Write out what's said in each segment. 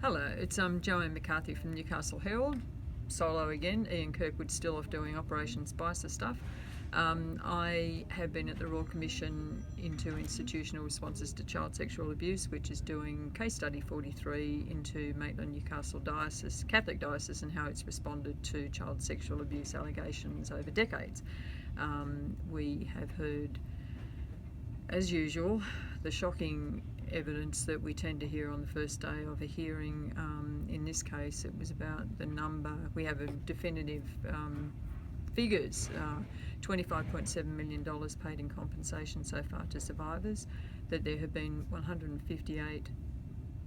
Hello, it's Joanne McCarthy from Newcastle Herald. Solo again. Ian Kirkwood's still off doing Operation Spicer stuff. I have been at the Royal Commission into Institutional Responses to Child Sexual Abuse, which is doing case study 43 into Maitland Newcastle Diocese, Catholic Diocese, and how it's responded to child sexual abuse allegations over decades. We have heard, as usual, the shocking evidence that we tend to hear on the first day of a hearing. In this case, it was about the number. We have a definitive figures, $25.7 million paid in compensation so far to survivors, that there have been 158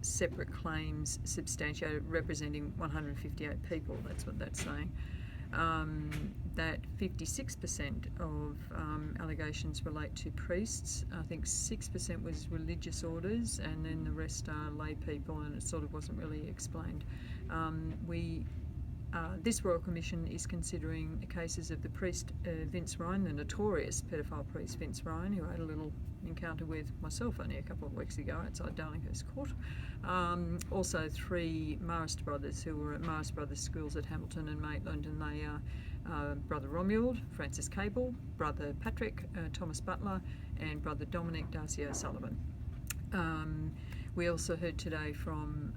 separate claims substantiated representing 158 people. That's what that's saying. That 56% of allegations relate to priests. I think 6% was religious orders, and then the rest are lay people, and it sort of wasn't really explained. This Royal Commission is considering cases of the priest Vince Ryan, the notorious pedophile priest Vince Ryan, who had a little encounter with myself only a couple of weeks ago outside Darlinghurst Court. Also 3 Marist brothers who were at Marist Brothers schools at Hamilton and Maitland, and they are Brother Romuald, Francis Cable, Brother Patrick, Thomas Butler, and Brother Dominic Darcy O'Sullivan. We also heard today from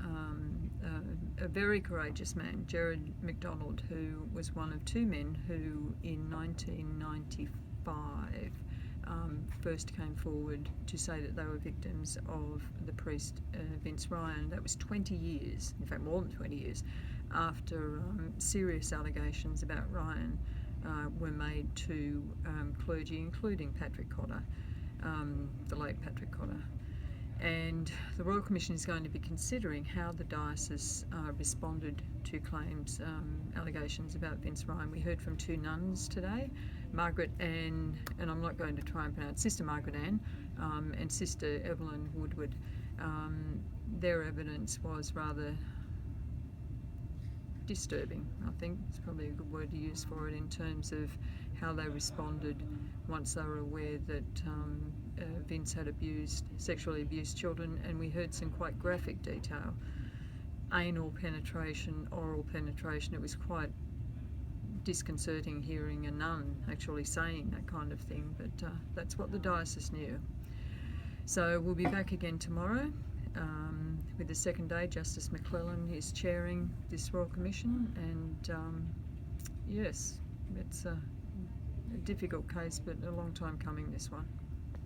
a very courageous man, Gerard MacDonald, who was one of 2 men who in 1995 first came forward to say that they were victims of the priest Vince Ryan. That was 20 years, in fact more than 20 years, after serious allegations about Ryan were made to clergy, including Patrick Cotter, the late Patrick Cotter. And the Royal Commission is going to be considering how the diocese responded to claims, allegations about Vince Ryan. We heard from 2 nuns today, Margaret Ann, and I'm not going to try and pronounce, Sister Margaret Ann and Sister Evelyn Woodward. Their evidence was rather disturbing, I think it's probably a good word to use for it, in terms of how they responded once they were aware that Vince had sexually abused children. And we heard some quite graphic detail, anal penetration, oral penetration. It was quite disconcerting hearing a nun actually saying that kind of thing, but that's what the diocese knew. So we'll be back again tomorrow with the second day. Justice McClellan is chairing this Royal Commission, and yes, it's a difficult case, but a long time coming, this one.